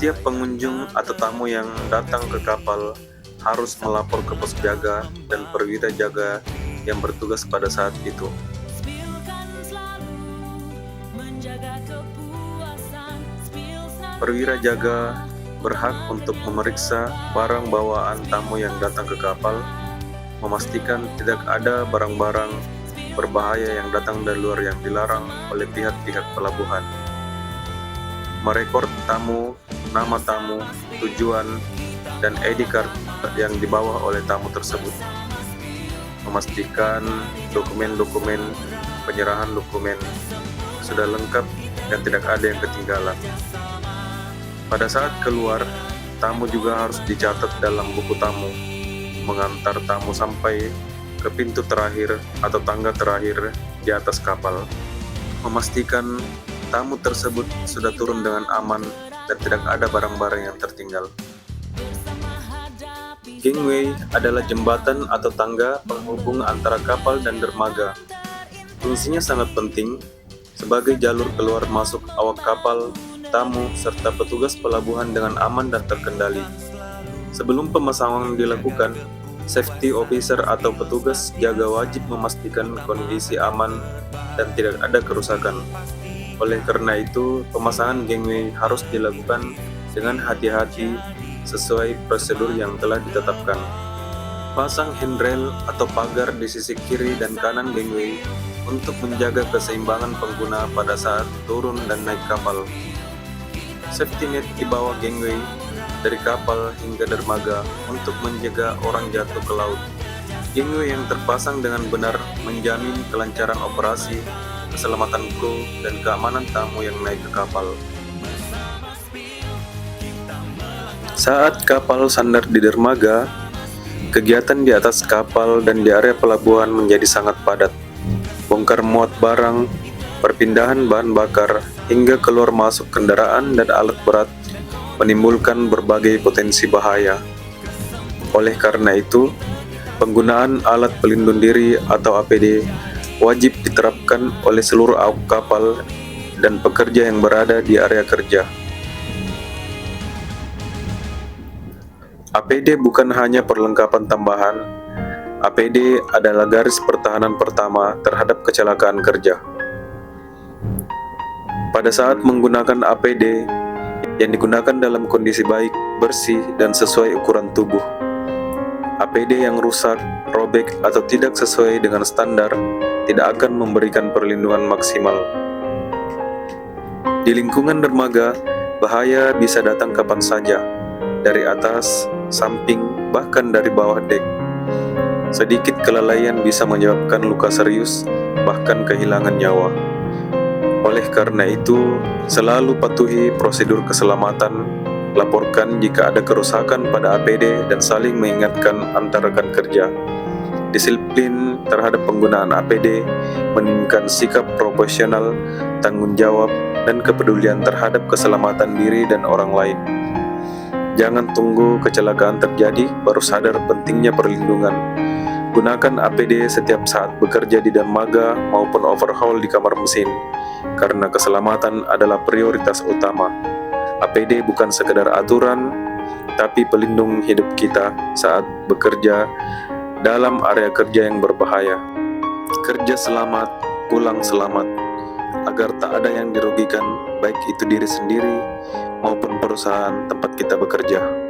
Setiap pengunjung atau tamu yang datang ke kapal harus melapor ke pos jaga dan perwira jaga yang bertugas pada saat itu. Perwira jaga berhak untuk memeriksa barang bawaan tamu yang datang ke kapal, memastikan tidak ada barang-barang berbahaya yang datang dari luar yang dilarang oleh pihak-pihak pelabuhan, merekod tamu, nama tamu, tujuan, dan ID card yang dibawa oleh tamu tersebut, memastikan dokumen-dokumen penyerahan dokumen sudah lengkap dan tidak ada yang ketinggalan. Pada saat keluar, tamu juga harus dicatat dalam buku tamu, mengantar tamu sampai ke pintu terakhir atau tangga terakhir di atas kapal, memastikan tamu tersebut sudah turun dengan aman dan tidak ada barang-barang yang tertinggal. Gangway adalah jembatan atau tangga penghubung antara kapal dan dermaga. Fungsinya sangat penting sebagai jalur keluar masuk awak kapal, tamu, serta petugas pelabuhan dengan aman dan terkendali. Sebelum pemasangan dilakukan, safety officer atau petugas jaga wajib memastikan kondisi aman dan tidak ada kerusakan. Oleh karena itu, pemasangan gangway harus dilakukan dengan hati-hati sesuai prosedur yang telah ditetapkan. Pasang handrail atau pagar di sisi kiri dan kanan gangway untuk menjaga keseimbangan pengguna pada saat turun dan naik kapal. Safety net di bawah gangway dari kapal hingga dermaga untuk menjaga orang jatuh ke laut. Gangway yang terpasang dengan benar menjamin kelancaran operasi, keselamatan kru, dan keamanan tamu yang naik ke kapal. Saat kapal sandar di dermaga, kegiatan di atas kapal dan di area pelabuhan menjadi sangat padat. Bongkar muat barang, perpindahan bahan bakar, hingga keluar masuk kendaraan dan alat berat menimbulkan berbagai potensi bahaya. Oleh karena itu, penggunaan alat pelindung diri atau APD wajib diterapkan oleh seluruh awak kapal dan pekerja yang berada di area kerja. APD bukan hanya perlengkapan tambahan. APD adalah garis pertahanan pertama terhadap kecelakaan kerja. Pada saat menggunakan APD yang digunakan dalam kondisi baik, bersih, dan sesuai ukuran tubuh. APD yang rusak, robek, atau tidak sesuai dengan standar tidak akan memberikan perlindungan maksimal. Di lingkungan dermaga, bahaya bisa datang kapan saja, dari atas, samping, bahkan dari bawah dek. Sedikit kelalaian bisa menyebabkan luka serius, bahkan kehilangan nyawa. Oleh karena itu, selalu patuhi prosedur keselamatan, laporkan jika ada kerusakan pada APD, dan saling mengingatkan antar rekan kerja. Disiplin terhadap penggunaan APD menunjukkan sikap profesional, tanggung jawab, dan kepedulian terhadap keselamatan diri dan orang lain. Jangan tunggu kecelakaan terjadi baru sadar pentingnya perlindungan. Gunakan APD setiap saat bekerja di dermaga maupun overhaul di kamar mesin, karena keselamatan adalah prioritas utama. APD bukan sekedar aturan, tapi pelindung hidup kita saat bekerja dalam area kerja yang berbahaya. Kerja selamat, pulang selamat, agar tak ada yang dirugikan, baik itu diri sendiri maupun perusahaan tempat kita bekerja.